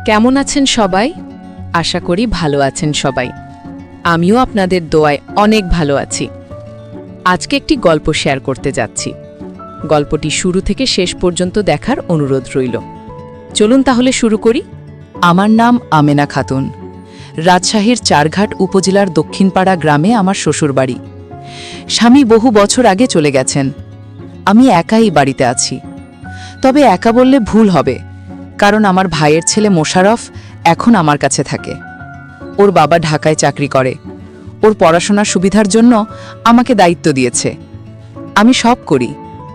কেমন আছেন সবাই? আশা করি ভালো আছেন সবাই। আমিও আপনাদের দোয়ায় অনেক ভালো আছি। আজকে একটি গল্প শেয়ার করতে যাচ্ছি। গল্পটি শুরু থেকে শেষ পর্যন্ত দেখার অনুরোধ রইল। চলুন তাহলে শুরু করি। আমার নাম আমেনা খাতুন। রাজশাহীর চারঘাট উপজেলার দক্ষিণপাড়া গ্রামে আমার শ্বশুরবাড়ি। স্বামী বহু বছর আগে চলে গেছেন। আমি একাই বাড়িতে আছি। তবে একা বললে ভুল হবে, কারণ আমার ভাইয়ের ছেলে মোশাররফ এখন আমার কাছে থাকে। ওর বাবা ঢাকায় চাকরি করে। ওর পড়াশোনার সুবিধার জন্য আমাকে দায়িত্ব দিয়েছে। আমি সব করি,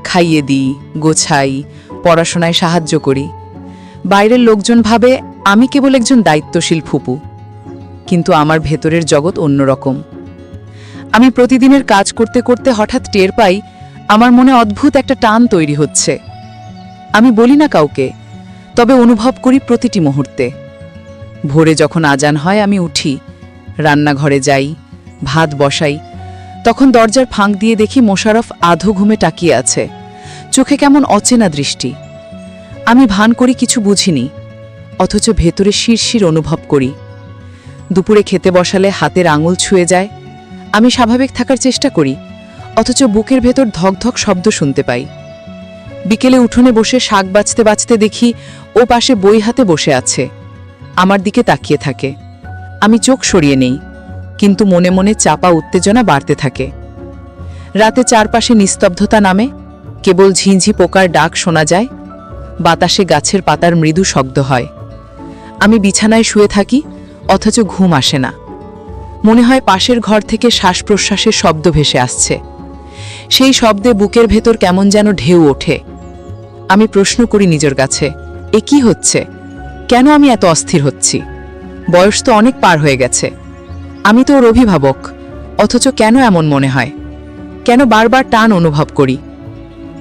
খাইয়ে দিই, গোছাই, পড়াশোনায় সাহায্য করি। বাইরের লোকজন ভাবে আমি কেবল একজন দায়িত্বশীল ফুপু, কিন্তু আমার ভেতরের জগৎ অন্যরকম। আমি প্রতিদিনের কাজ করতে করতে হঠাৎ টের পাই আমার মনে অদ্ভুত একটা টান তৈরি হচ্ছে। আমি বলি না কাউকে, তবে অনুভব করি প্রতিটি মুহূর্তে। ভোরে যখন আজান হয় আমি উঠি, রান্নাঘরে যাই, ভাত বসাই, তখন দরজার ফাঁক দিয়ে দেখি মোশাররফ আধো ঘুমে তাকিয়ে আছে, চোখে কেমন অচেনা দৃষ্টি। আমি ভান করি কিছু বুঝিনি, অথচ ভেতরে শিরশির অনুভব করি। দুপুরে খেতে বসালে হাতের আঙুল ছুঁয়ে যায়। আমি স্বাভাবিক থাকার চেষ্টা করি, অথচ বুকের ভেতর ধকধক শব্দ শুনতে পাই। বিকেলে উঠোনে বসে শাক বাছতে বাছতে দেখি ও পাশে বই হাতে বসে আছে, আমার দিকে তাকিয়ে থাকে। আমি চোখ সরিয়ে নেই, কিন্তু মনে মনে চাপা উত্তেজনা বাড়তে থাকে। রাতে চারপাশে নিস্তব্ধতা নামে, কেবল ঝিঁঝি পোকার ডাক শোনা যায়, বাতাসে গাছের পাতার মৃদু শব্দ হয়। আমি বিছানায় শুয়ে থাকি, অথচ ঘুম আসে না। মনে হয় পাশের ঘর থেকে শ্বাস প্রশ্বাসের শব্দ ভেসে আসছে। সেই শব্দে বুকের ভেতর কেমন যেন ঢেউ ওঠে। আমি প্রশ্ন করি নিজের কাছে, এ কি হচ্ছে? কেন আমি এত অস্থির হচ্ছি? বয়স তো অনেক পার হয়ে গেছে। আমি তো ওর অভিভাবক, অথচ কেন এমন মনে হয়? কেন বারবার টান অনুভব করি?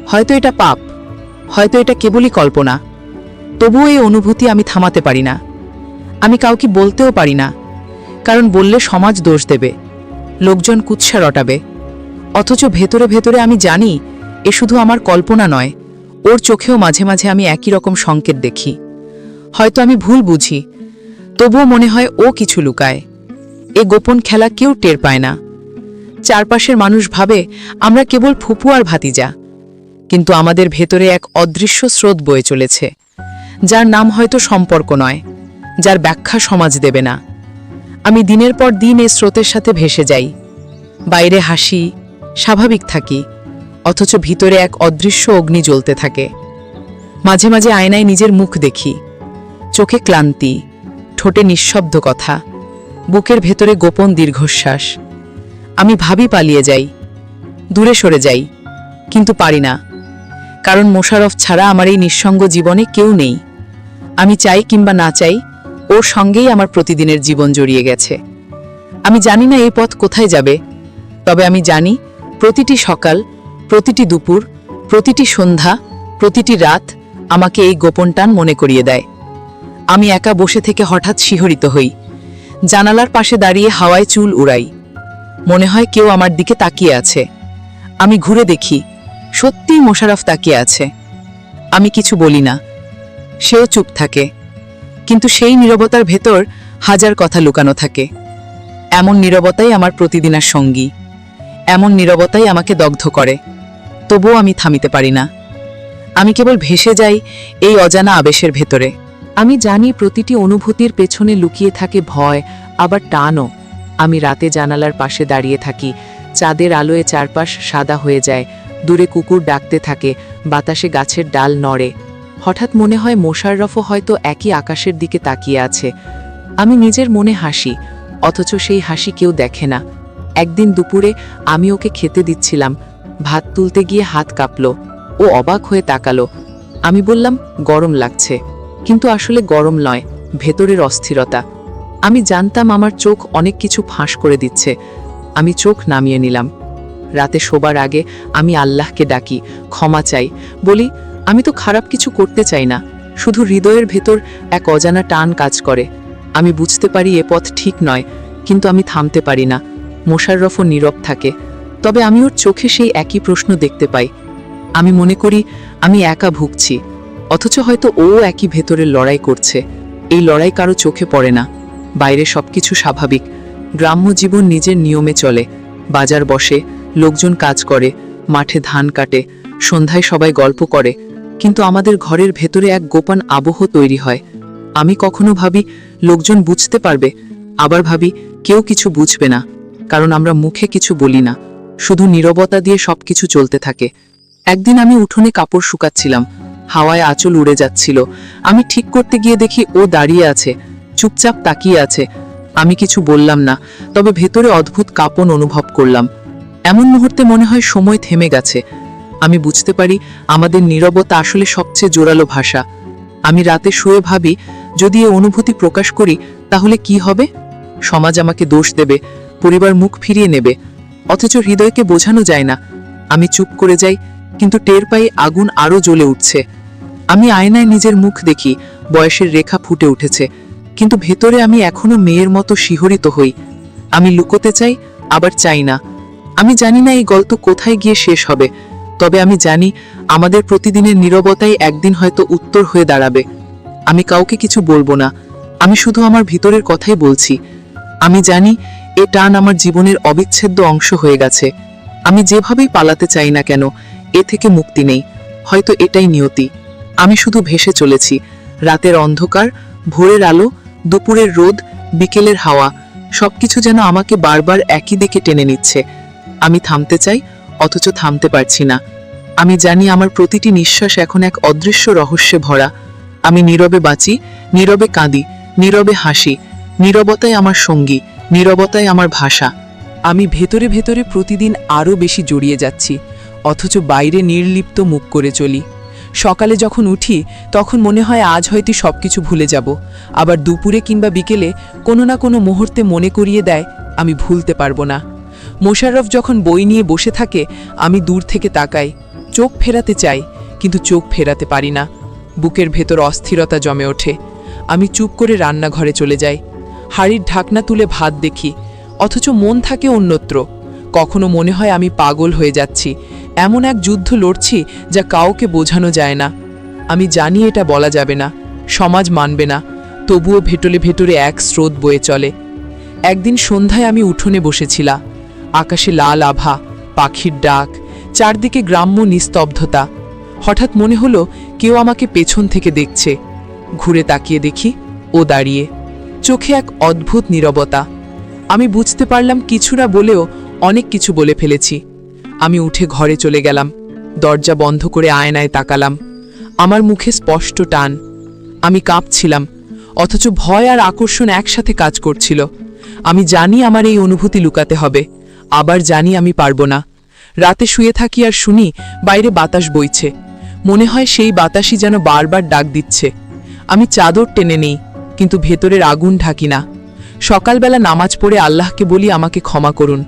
হয়তো এটা পাপ, হয়তো এটা কেবলই কল্পনা। তবুও এই অনুভূতি আমি থামাতে পারি না। আমি কাউকে বলতেও পারি না, কারণ বললে সমাজ দোষ দেবে, লোকজন কুৎসা রটাবে। অথচ ভেতরে ভেতরে আমি জানি এ শুধু আমার কল্পনা নয়, ওর চোখেও মাঝে মাঝে আমি একই রকম সংকেত দেখি। হয়তো আমি ভুল বুঝি, তবুও মনে হয় ও কিছু লুকায়। এ গোপন খেলা কেউ টের পায় না। চারপাশের মানুষ ভাবে আমরা কেবল ফুপু আর ভাতিজা, কিন্তু আমাদের ভেতরে এক অদৃশ্য স্রোত বয়ে চলেছে, যার নাম হয়তো সম্পর্ক নয়, যার ব্যাখ্যা সমাজ দেবে না। আমি দিনের পর দিন এই স্রোতের সাথে ভেসে যাই। বাইরে হাসি, স্বাভাবিক থাকি, অথচ ভিতরে এক অদৃশ্য অগ্নি জ্বলতে থাকে। মাঝে মাঝে আয়নায় নিজের মুখ দেখি, চোখে ক্লান্তি, ঠোঁটে নিঃশব্দ কথা, বুকের ভেতরে গোপন দীর্ঘশ্বাস। আমি ভাবি পালিয়ে যাই, দূরে সরে যাই, কিন্তু পারি না, কারণ মোশাররফ ছাড়া আমার এই নিঃসঙ্গ জীবনে কেউ নেই। আমি চাই কিংবা না চাই, ওর সঙ্গেই আমার প্রতিদিনের জীবন জড়িয়ে গেছে। আমি জানি না এই পথ কোথায় যাবে, তবে আমি জানি প্রতিটি সকাল, প্রতিটি দুপুর, প্রতিটি সন্ধ্যা, প্রতিটি রাত আমাকে এই গোপন টান মনে করিয়ে দেয়। আমি একা বসে থেকে হঠাৎ শিহরিত হই, জানালার পাশে দাঁড়িয়ে হাওয়ায় চুল উড়াই। মনে হয় কেউ আমার দিকে তাকিয়ে আছে। আমি ঘুরে দেখি, সত্যিই মোশাররফ তাকিয়ে আছে। আমি কিছু বলি না, সেও চুপ থাকে, কিন্তু সেই নীরবতার ভেতর হাজার কথা লুকানো থাকে। এমন নীরবতাই আমার প্রতিদিনের সঙ্গী, এমন নীরবতাই আমাকে দগ্ধ করে। তবুও আমি থামিতে পারি না। আমি কেবল ভেসে যাই এই অজানা আবেশের ভেতরে। আমি জানি প্রতিটি অনুভূতির পেছনে লুকিয়ে থাকে ভয়, আবার টানও। আমি রাতে জানালার পাশে দাঁড়িয়ে থাকি, চাঁদের আলোয় চারপাশ সাদা হয়ে যায়, দূরে কুকুর ডাকতে থাকে, বাতাসে গাছের ডাল নড়ে। হঠাৎ মনে হয় মোশাররফও হয়তো একই আকাশের দিকে তাকিয়ে আছে। আমি নিজের মনে হাসি, অথচ সেই হাসি কেউ দেখে না। একদিন দুপুরে আমি ওকে খেতে দিচ্ছিলাম, ভাত তুলতে গিয়ে হাত কাঁপল। ও অবাক হয়ে তাকালো। আমি বললাম, গরম লাগছে, কিন্তু আসলে গরম নয়, ভেতরের অস্থিরতা। আমি জানতাম আমার চোখ অনেক কিছু ফাঁস করে দিচ্ছে। আমি চোখ নামিয়ে নিলাম। রাতে শোবার আগে আমি আল্লাহকে ডাকি, ক্ষমা চাই, বলি আমি তো খারাপ কিছু করতে চাই না, শুধু হৃদয়ের ভেতর এক অজানা টান কাজ করে। আমি বুঝতে পারি এ পথ ঠিক নয়, কিন্তু আমি থামতে পারি না। মোশাররফও নীরব থাকে, তবে আমি ওর চোখে সেই একই প্রশ্ন দেখতে পাই। আমি মনে করি আমি একা ভুগছি, অথচ হয়তো ও একই ভেতরের লড়াই করছে। এই লড়াই কারো চোখে পড়ে না। বাইরে সবকিছু স্বাভাবিক, গ্রাম্য জীবন নিজের নিয়মে চলে। বাজার বসে, লোকজন কাজ করে, মাঠে ধান কাটে, সন্ধ্যায় সবাই গল্প করে, কিন্তু আমাদের ঘরের ভেতরে এক গোপন আবহ তৈরি হয়। আমি কখনো ভাবি লোকজন বুঝতে পারবে, আবার ভাবি কেউ কিছু বুঝবে না, কারণ আমরা মুখে কিছু বলি না, শুধু নীরবতা দিয়ে সবকিছু চলতে থাকে। একদিন আমি উঠোনে কাপড় শুকাচ্ছিলাম, হাওয়ায় আঁচল উড়ে যাচ্ছিল। আমি ঠিক করতে গিয়ে দেখি ও দাঁড়িয়ে আছে, চুপচাপ তাকিয়ে আছে। আমি কিছু বললাম না, তবে ভেতরে অদ্ভুত কাঁপন অনুভব করলাম। এমন মুহূর্তে মনে হয় সময় থেমে গেছে। আমি বুঝতে পারি আমাদের নীরবতা আসলে সবচেয়ে জোরালো ভাষা। আমি রাতে শুয়ে ভাবি, যদি এ অনুভূতি প্রকাশ করি তাহলে কি হবে? সমাজ আমাকে দোষ দেবে, পরিবার মুখ ফিরিয়ে নেবে, অথচ হৃদয়কে বোঝানো যায় না। আমি চুপ করে যাই, কিন্তু টের পাই আগুন আরও জ্বলে উঠছে। আমি আয়নায় নিজের মুখ দেখি, বয়সের রেখা ফুটে উঠেছে, কিন্তু ভেতরে আমি এখনো মেয়ের মতো শিহরিত হই। আমি লুকোতে চাই, আবার চাই না। আমি জানি না এই গল্প কোথায় গিয়ে শেষ হবে, তবে আমি জানি আমাদের প্রতিদিনের নীরবতাই একদিন হয়তো উত্তর হয়ে দাঁড়াবে। আমি কাউকে কিছু বলবো না, আমি শুধু আমার ভিতরের কথাই বলছি। আমি জানি এ টান আমার জীবনের অবিচ্ছেদ্য অংশ হয়ে গেছে। আমি যেভাবেই পালাতে চাই না কেন, এ থেকে মুক্তি নেই। হয়তো এটাই নিয়তি। আমি শুধু ভেসে চলেছি, রাতের অন্ধকার, ভোরের আলো, দুপুরের রোদ, বিকেলের হাওয়া, সবকিছু যেন আমাকে বারবার একই দিকে টেনে নিচ্ছে। আমি থামতে চাই, অথচ থামতে পারছি না। আমি জানি আমার প্রতিটি নিঃশ্বাস এখন এক অদৃশ্য রহস্যে ভরা। আমি নীরবে বাঁচি, নীরবে কাঁদি, নীরবে হাসি। নীরবতাই আমার সঙ্গী, নীরবতাই আমার ভাষা। আমি ভেতরে ভেতরে প্রতিদিন আরও বেশি জড়িয়ে যাচ্ছি, অথচ বাইরে নির্লিপ্ত মুখ করে চলি। সকালে যখন উঠি তখন মনে হয় আজ হয়তো সবকিছু ভুলে যাব, আবার দুপুরে কিংবা বিকেলে কোনো না কোনো মুহূর্তে মনে করিয়ে দেয় আমি ভুলতে পারবো না। মোশাররফ যখন বই নিয়ে বসে থাকে আমি দূর থেকে তাকাই, চোখ ফেরাতে চাই, কিন্তু চোখ ফেরাতে পারি না। বুকের ভেতর অস্থিরতা জমে ওঠে। আমি চুপ করে রান্নাঘরে চলে যাই, হাঁড়ির ঢাকনা তুলে ভাত দেখি, অথচ মন থাকে অন্যত্র। কখনো মনে হয় আমি পাগল হয়ে যাচ্ছি, এমন এক যুদ্ধ লড়ছি যা কাউকে বোঝানো যায় না। আমি জানি এটা বলা যাবে না, সমাজ মানবে না, তবুও ভেতরে ভেতরে এক স্রোত বয়ে চলে। একদিন সন্ধ্যায় আমি উঠোনে বসেছিলাম, আকাশে লাল আভা, পাখির ডাক, চারদিকে গ্রাম্য নিস্তব্ধতা। হঠাৎ মনে হলো কেউ আমাকে পেছন থেকে দেখছে। ঘুরে তাকিয়ে দেখি ও দাঁড়িয়ে, চোখে এক অদ্ভুত নীরবতা। আমি বুঝতে পারলাম কিছু না বলেও অনেক কিছু বলে ফেলেছি। আমি উঠে ঘরে চলে গেলাম, দরজা বন্ধ করে আয়নায় তাকালাম। আমার মুখে স্পষ্ট টান। আমি কাঁপছিলাম, অথচ ভয় আর আকর্ষণ একসাথে কাজ করছিল। আমি জানি আমার এই অনুভূতি লুকাতে হবে, আবার জানি আমি পারবো না। রাতে শুয়ে থাকি আর শুনি বাইরে বাতাস বইছে, মনে হয় সেই বাতাসই যেন বারবার ডাক দিচ্ছে। আমি চাদর টেনে নেই, কিন্তু ভেতরের আগুন ঢাকি না। সকালবেলা নামাজ পড়ে আল্লাহকে বলি আমাকে ক্ষমা করুন,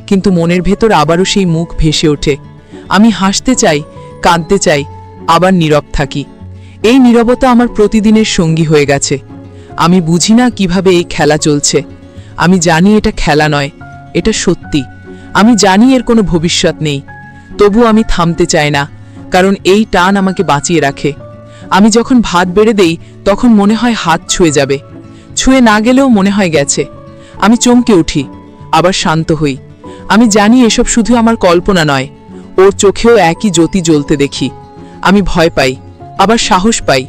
কিন্তু মনের ভেতর আবারও সেই মুখ ভেসে ওঠে। আমি হাসতে চাই, কাঁদতে চাই, আবার নীরব থাকি। এই নীরবতা আমার প্রতিদিনের সঙ্গী হয়ে গেছে। আমি বুঝি না কিভাবে এই খেলা চলছে। আমি জানি এটা খেলা নয়, এটা সত্যি। আমি জানি এর কোনো ভবিষ্যৎ নেই, তবু আমি থামতে চাই না, কারণ এই টান আমাকে বাঁচিয়ে রাখে। আমি যখন ভাত বেড়ে দেই তখন মনে হয় হাত ছুঁয়ে যাবে, ছুঁয়ে না গেলেও মনে হয় গেছে। আমি চমকে উঠি, আবার শান্ত হই। আমি জানি এসব শুধু আমার কল্পনা নয়, ওর চোখেও একই জ্যোতি জ্বলতে দেখি। আমি ভয় পাই, আবার সাহস পাই।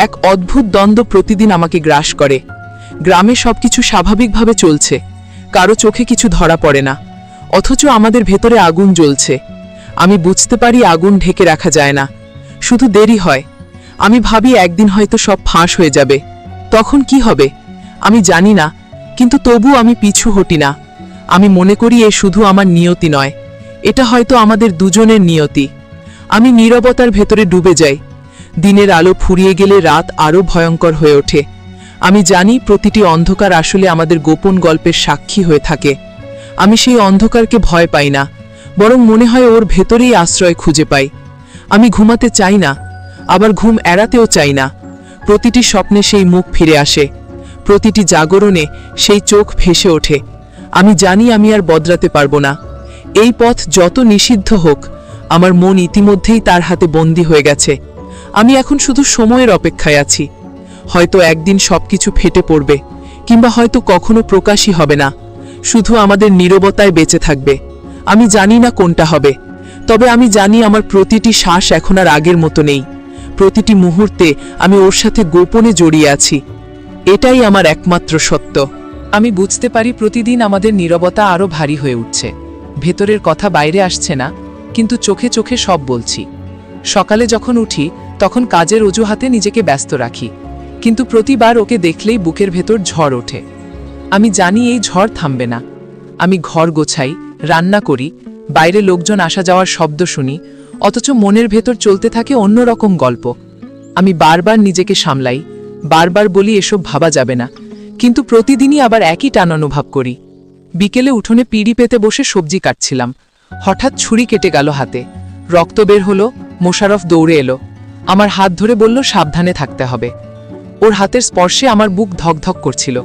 এক অদ্ভুত দ্বন্দ্ব প্রতিদিন আমাকে গ্রাস করে। গ্রামে সবকিছু স্বাভাবিকভাবে চলছে, কারো চোখে কিছু ধরা পড়ে না, অথচ আমাদের ভেতরে আগুন জ্বলছে। আমি বুঝতে পারি আগুন ঢেকে রাখা যায় না, শুধু দেরি হয়। আমি ভাবি একদিন হয়তো সব ফাঁস হয়ে যাবে, তখন কি হবে আমি জানি না, কিন্তু তবু আমি পিছু হটি না। আমি মনে করি এ শুধু আমার নিয়তি নয়, এটা হয়তো আমাদের দুজনের নিয়তি। আমি নীরবতার ভেতরে ডুবে যাই। দিনের আলো ফুরিয়ে গেলে রাত আরও ভয়ঙ্কর হয়ে ওঠে। আমি জানি প্রতিটি অন্ধকার আসলে আমাদের গোপন গল্পের সাক্ষী হয়ে থাকে। আমি সেই অন্ধকারকে ভয় পাই না, বরং মনে হয় ওর ভেতরেই আশ্রয় খুঁজে পাই। আমি ঘুমাতে চাই না, আবার ঘুম এড়াতেও চাই না। প্রতিটি স্বপ্নে সেই মুখ ফিরে আসে, প্রতিটি জাগরণে সেই চোখ ভেসে ওঠে। আমি জানি আমি আর বদলাতে পারবো না। এই পথ যত নিষিদ্ধ হোক, আমার মন ইতিমধ্যেই তার হাতে বন্দী হয়ে গেছে। আমি এখন শুধু সময়ের অপেক্ষায় আছি। হয়তো একদিন সবকিছু ফেটে পড়বে, কিংবা হয়তো কখনো প্রকাশই হবে না, শুধু আমাদের নীরবতায় বেঁচে থাকবে। আমি জানি না কোনটা হবে, তবে আমি জানি আমার প্রতিটি শ্বাস এখন আর আগের মতো নেই। প্রতিটি মুহূর্তে আমি ওর সাথে গোপনে জড়িয়ে আছি। এটাই আমার একমাত্র সত্য। আমি বুঝতে পারি প্রতিদিন আমাদের নীরবতা আরও ভারী হয়ে উঠছে। ভেতরের কথা বাইরে আসছে না, কিন্তু চোখে চোখে সব বলছি। সকালে যখন উঠি তখন কাজের অজুহাতে নিজেকে ব্যস্ত রাখি, কিন্তু প্রতিবার ওকে দেখলেই বুকের ভেতর ঝড় ওঠে। আমি জানি এই ঝড় থামবে না। আমি ঘর গোছাই, রান্না করি, বাইরে লোকজন আসা যাওয়ার শব্দ শুনি, অথচ মনের ভেতর চলতে থাকে অন্যরকম গল্প। আমি বারবার নিজেকে সামলাই, বারবার বলি এসব ভাবা যাবে না, কিন্তু প্রতিদিনই আবার একই টান অনুভব করি। বিকেলে উঠোনে পিঁড়ি পেতে বসে সবজি কাটছিলাম, হঠাৎ ছুরি কেটে গেল হাতে। রক্ত বের হলো। মোশারফ দৌড়ে এলো, আমার হাত ধরে বলল সাবধানে থাকতে হবে। ওর হাতের স্পর্শে আমার বুক ধকধক করছিল।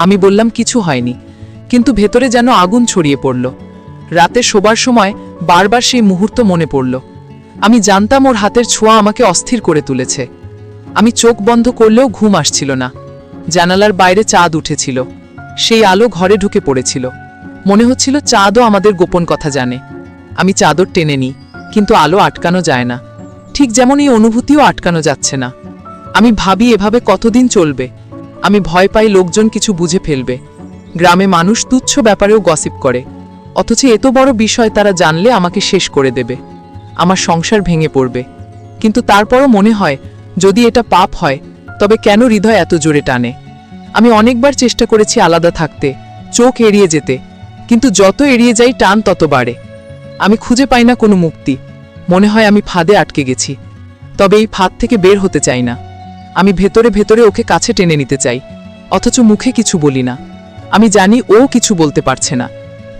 আমি বললাম কিছু হয়নি, কিন্তু ভেতরে যেন আগুন ছড়িয়ে পড়ল। রাতে শোবার সময় বারবার সেই মুহূর্ত মনে পড়ল। আমি জানতাম ওর হাতের ছোঁয়া আমাকে অস্থির করে তুলেছে। আমি চোখ বন্ধ করলেও ঘুম আসছিল না। জানালার বাইরে চাঁদ উঠেছিল, সেই আলো ঘরে ঢুকে পড়েছিল। মনে হচ্ছিল চাঁদও আমাদের গোপন কথা জানে। আমি চাদর টেনে নিই, কিন্তু আলো আটকানো যায় না, ঠিক যেমন এই অনুভূতিও আটকানো যাচ্ছে না। আমি ভাবি এভাবে কতদিন চলবে। আমি ভয় পাই লোকজন কিছু বুঝে ফেলবে। গ্রামে মানুষ তুচ্ছ ব্যাপারেও গসিপ করে, অথচ এত বড় বিষয় তারা জানলে আমাকে শেষ করে দেবে, আমার সংসার ভেঙে পড়বে। কিন্তু তারপরও মনে হয় যদি এটা পাপ হয় তবে কেন হৃদয় এত জোরে টানে। আমি অনেকবার চেষ্টা করেছি আলাদা থাকতে, চোখ এড়িয়ে যেতে, কিন্তু যত এড়িয়ে যাই টান তত বাড়ে। আমি খুঁজে পাই না কোনো মুক্তি। মনে হয় আমি ফাঁদে আটকে গেছি, তবে এই ফাঁদ থেকে বের হতে চাই না। আমি ভেতরে ভেতরে ওকে কাছে টেনে নিতে চাই, অথচ মুখে কিছু বলি না। আমি জানি ও কিছু বলতে পারছে না,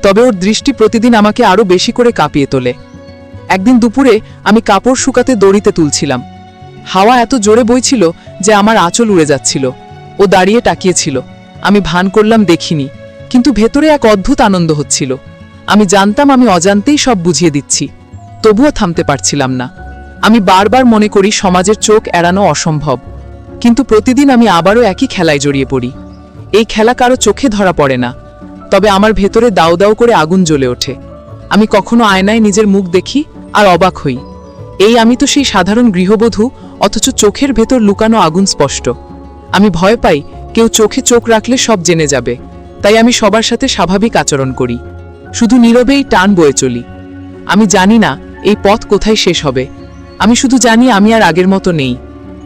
তবে ওর দৃষ্টি প্রতিদিন আমাকে আরও বেশি করে কাঁপিয়ে তোলে। একদিন দুপুরে আমি কাপড় শুকাতে দড়িতে তুলছিলাম। হাওয়া এত জোরে বইছিল যে আমার আঁচল উড়ে যাচ্ছিল। ও দাঁড়িয়ে তাকিয়েছিল। আমি ভান করলাম দেখিনি, কিন্তু ভেতরে এক অদ্ভুত আনন্দ হচ্ছিল। আমি জানতাম আমি অজান্তেই সব বুঝিয়ে দিচ্ছি, তবুও থামতে পারছিলাম না। আমি বারবার মনে করি সমাজের চোখ এড়ানো অসম্ভব, কিন্তু প্রতিদিন আমি আবারও একই খেলায় জড়িয়ে পড়ি। এই খেলা কারো চোখে ধরা পড়ে না, তবে আমার ভেতরে দাউ দাউ করে আগুন জ্বলে ওঠে। আমি কখনো আয়নায় নিজের মুখ দেখি আর অবাক হই, এই আমি তো সেই সাধারণ গৃহবধূ, অথচ চোখের ভেতর লুকানো আগুন স্পষ্ট। আমি ভয় পাই কেউ চোখে চোখ রাখলে সব জেনে যাবে, তাই আমি সবার সাথে স্বাভাবিক আচরণ করি, শুধু নীরবেই টান বয়ে চলি। আমি জানি না এই পথ কোথায় শেষ হবে। আমি শুধু জানি আমি আর আগের মতো নেই।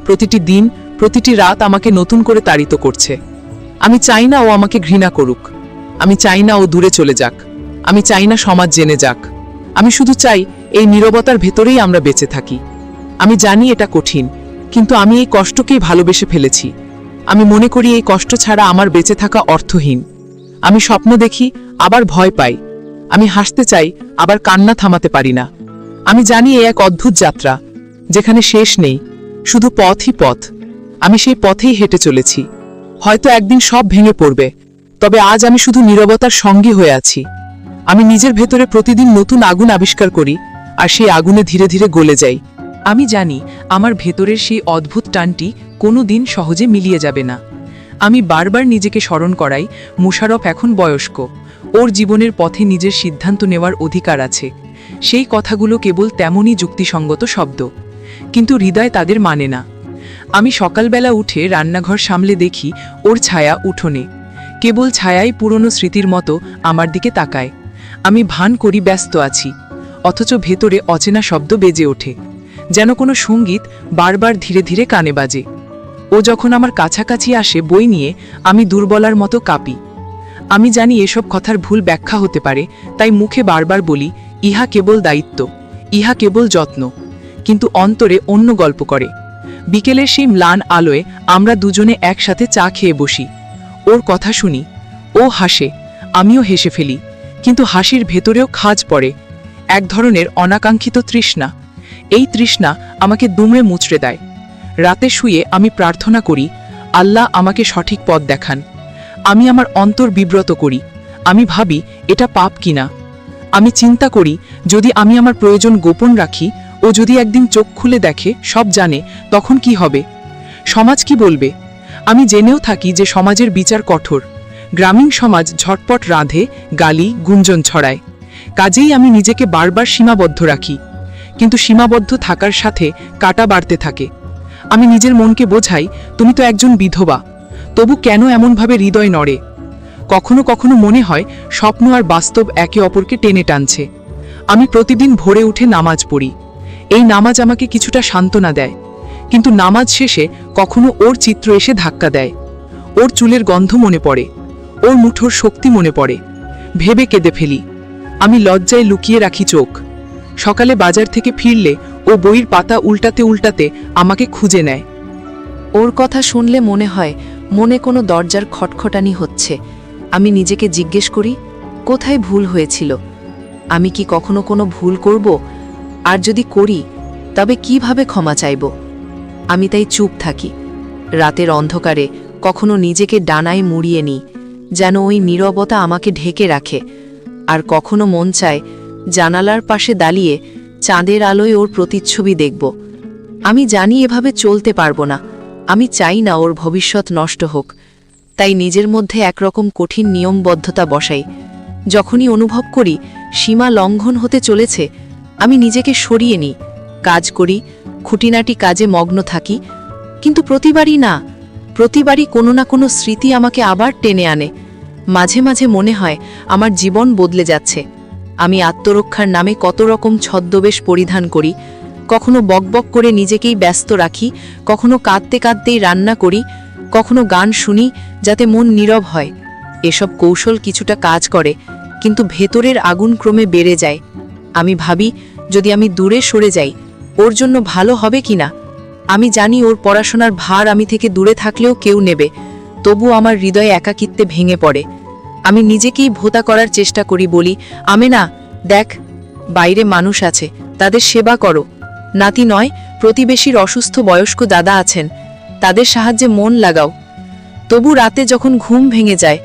প্রতিটি দিন, প্রতিটি রাত আমাকে নতুন করে তাড়িত করছে। আমি চাই না ও আমাকে ঘৃণা করুক, আমি চাই না ও দূরে চলে যাক, আমি চাই না সমাজ জেনে যাক। আমি শুধু চাই এই নীরবতার ভেতরেই আমরা বেঁচে থাকি। আমি জানি এটা কঠিন, কিন্তু আমি এই কষ্টকেই ভালোবেসে ফেলেছি। আমি মনে করি এই কষ্ট ছাড়া আমার বেঁচে থাকা অর্থহীন। আমি স্বপ্ন দেখি, আবার ভয় পাই। আমি হাসতে চাই, আবার কান্না থামাতে পারি না। আমি জানি এ এক অদ্ভুত যাত্রা, যেখানে শেষ নেই, শুধু পথই পথ। আমি সেই পথেই হেঁটে চলেছি। হয়তো একদিন সব ভেঙে পড়বে, তবে আজ আমি শুধু নীরবতার সঙ্গী হয়ে আছি। আমি নিজের ভেতরে প্রতিদিন নতুন আগুন আবিষ্কার করি, আর সেই আগুনে ধীরে ধীরে গলে যাই। আমি জানি আমার ভেতরের সেই অদ্ভুত টানটি কোনো দিন সহজে মিলিয়ে যাবে না। আমি বারবার নিজেকে স্মরণ করাই মোশারফ এখন বয়স্ক, ওর জীবনের পথে নিজের সিদ্ধান্ত নেওয়ার অধিকার আছে। সেই কথাগুলো কেবল তেমনই যুক্তিসঙ্গত শব্দ, কিন্তু হৃদয় তাদের মানে না। আমি সকালবেলা উঠে রান্নাঘর সামলে দেখি ওর ছায়া উঠোনে, কেবল ছায়াই পুরনো স্মৃতির মতো আমার দিকে তাকায়। আমি ভান করি ব্যস্ত আছি, অথচ ভেতরে অচেনা শব্দ বেজে ওঠে, যেন কোনো সঙ্গীত বারবার ধীরে ধীরে কানে বাজে। ও যখন আমার কাছাকাছি আসে বই নিয়ে, আমি দুর্বলার মতো কাঁপি। আমি জানি এসব কথার ভুল ব্যাখ্যা হতে পারে, তাই মুখে বারবার বলি ইহা কেবল দায়িত্ব, ইহা কেবল যত্ন, কিন্তু অন্তরে অন্য গল্প করে। বিকেলের সেই ম্লান আলোয় আমরা দুজনে একসাথে চা খেয়ে বসি। ওর কথা শুনি, ও হাসে, আমিও হেসে ফেলি, কিন্তু হাসির ভেতরেও খাজ পড়ে, এক ধরনের অনাকাঙ্ক্ষিত তৃষ্ণা। এই তৃষ্ণা আমাকে দুমড়ে মুচড়ে দেয়। রাতে শুয়ে আমি প্রার্থনা করি, আল্লাহ আমাকে সঠিক পথ দেখান। আমি আমার অন্তর বিব্রত করি, আমি ভাবি এটা পাপ কিনা। আমি চিন্তা করি যদি আমি আমার প্রয়োজন গোপন রাখি, ও যদি একদিন চোখ খুলে দেখে, সব জানে, তখন কি হবে? সমাজ কি বলবে? আমি জেনেও থাকি যে সমাজের বিচার কঠোর। গ্রামীণ সমাজ ঝটপট রাঁধে, গালি গুঞ্জন ছড়ায়। কাজেই আমি নিজেকে বারবার সীমাবদ্ধ রাখি, কিন্তু সীমাবদ্ধ থাকার সাথে কাটা বাড়তে থাকে। আমি নিজের মনকে বোঝাই, তুমি তো একজন বিধবা, তবু কেন এমনভাবে হৃদয় নড়ে? কখনো কখনো মনে হয় স্বপ্ন আর বাস্তব একে অপরকে টেনে টানছে। আমি প্রতিদিন ভোরে উঠে নামাজ পড়ি। এই নামাজ আমাকে কিছুটা সান্ত্বনা দেয়, কিন্তু নামাজ শেষে কখনো ওর চিত্র এসে ধাক্কা দেয়। ওর চুলের গন্ধ মনে পড়ে, ওর মুঠোর শক্তি মনে পড়ে। ভেবে কেঁদে ফেলি। আমি লজ্জায় লুকিয়ে রাখি চোখ। সকালে বাজার থেকে ফিরলে ও বইয়ের পাতা উল্টাতে উল্টাতে আমাকে খুঁজে নেয়। ওর কথা শুনলে মনে হয় মনে কোনো দরজার খটখটানি হচ্ছে। আমি নিজেকে জিজ্ঞেস করি, কোথায় ভুল হয়েছিল? আমি কি কখনো কোনো ভুল করব? আর যদি করি, তবে কিভাবে ক্ষমা চাইব? আমি তাই চুপ থাকি। রাতের অন্ধকারে কখনো নিজেকে ডানায় মুড়িয়ে নিই, যেন ওই নীরবতা আমাকে ঢেকে রাখে। আর কখনো মন চায় জানালার পাশে দাঁড়িয়ে চাঁদের আলোয় ওর প্রতিচ্ছবি দেখব। আমি জানি এভাবে চলতে পারবো না। আমি চাই না ওর ভবিষ্যৎ নষ্ট হোক। তাই নিজের মধ্যে একরকম কঠিন নিয়মবদ্ধতা বসাই। যখনই অনুভব করি সীমা লঙ্ঘন হতে চলেছে, আমি নিজেকে সরিয়ে নিই, কাজ করি, খুঁটিনাটি কাজে মগ্ন থাকি। কিন্তু প্রতিবারই কোনো না কোনো স্মৃতি আমাকে আবার টেনে আনে। মাঝে মাঝে মনে হয় আমার জীবন বদলে যাচ্ছে। আমি আত্মরক্ষার নামে কত রকম ছদ্মবেশ পরিধান করি। কখনো বকবক করে নিজেকেই ব্যস্ত রাখি, কখনো কাঁদতে কাঁদতেই রান্না করি, কখনো গান শুনি যাতে মন নীরব হয়। এসব কৌশল কিছুটা কাজ করে, কিন্তু ভেতরের আগুন ক্রমে বেড়ে যায়। আমি ভাবি, যদি আমি দূরে সরে যাই, ওর জন্য ভালো হবে কিনা। আমি জানি ওর পড়াশোনার ভার আমি থেকে দূরে থাকলেও কেউ নেবে, তবু আমার হৃদয়ে একাকিত্বে ভেঙে পড়ে। আমি নিজেকেই ভোতা করার চেষ্টা করি, বলি, আমেনা, দেখ, বাইরে মানুষ আছে, তাদের সেবা করো। নাতি নয়, প্রতিবেশীর অসুস্থ বয়স্ক দাদা আছেন, তাদের সাহায্যে মন লাগাও। তবু রাতে যখন ঘুম ভেঙে যায়,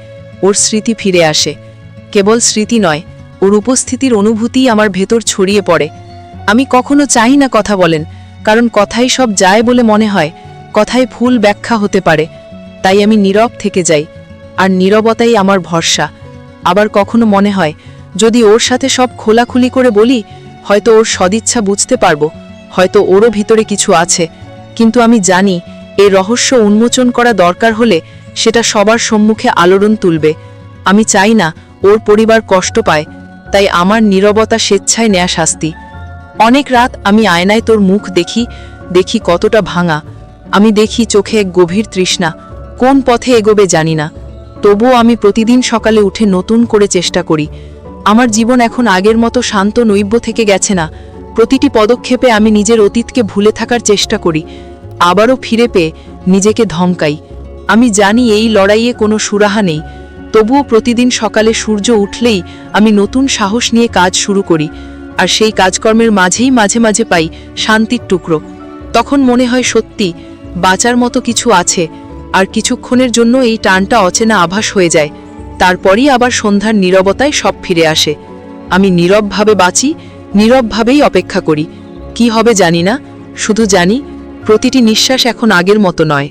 ওর স্মৃতি ফিরে আসে। কেবল স্মৃতি নয়, ওর উপস্থিতির অনুভূতিই আমার ভেতর ছড়িয়ে পড়ে। আমি কখনো চাই না কথা বলেন, কারণ কথাই সব যায় বলে মনে হয়, কথায় ভুল ব্যাখ্যা হতে পারে। তাই আমি নীরব থেকে যাই, আর নীরবতাই আমার ভরসা। আবার কখনো মনে হয়, যদি ওর সাথে সব খোলাখুলি করে বলি, হয়তো ওর সদিচ্ছা বুঝতে পারবো, হয়তো ওরও ভিতরে কিছু আছে। কিন্তু আমি জানি এই রহস্য উন্মোচন করা দরকার হলে সেটা সবার সম্মুখে আলোড়ন তুলবে। আমি চাই না ওর পরিবার কষ্ট পায়, তাই আমার নীরবতা স্বেচ্ছায় নেয়া শাস্তি। অনেক রাত আমি আয়নায় তোর মুখ দেখি কতটা ভাঙা। আমি দেখি চোখে এক গভীর তৃষ্ণা, কোন পথে এগোবে জানি না। তবুও আমি প্রতিদিন সকালে উঠে নতুন করে চেষ্টা করি। আমার জীবন এখন আগের মতো শান্ত নৈব্য থেকে গেছে না। প্রতিটি পদক্ষেপে আমি নিজের অতীতকে ভুলে থাকার চেষ্টা করি, আবারও ফিরে পেয়ে নিজেকে ধমকাই। আমি জানি এই লড়াইয়ে কোনো সুরাহা নেই, তবুও প্রতিদিন সকালে সূর্য উঠলেই আমি নতুন সাহস নিয়ে কাজ শুরু করি। আর সেই কাজকর্মের মাঝেই মাঝে মাঝে পাই শান্তির টুকরো। তখন মনে হয় সত্যি বাঁচার মতো কিছু আছে। আর কিছুক্ষণের জন্য এই টানটা অচেনা আভাস হয়ে যায়। তারপরই আবার সন্ধ্যার নীরবতায় সব ফিরে আসে। আমি নীরবভাবে বাঁচি, নীরবভাবেই অপেক্ষা করি। কি হবে জানি না, শুধু জানি প্রতিটি নিঃশ্বাস এখন আগের মতো নয়।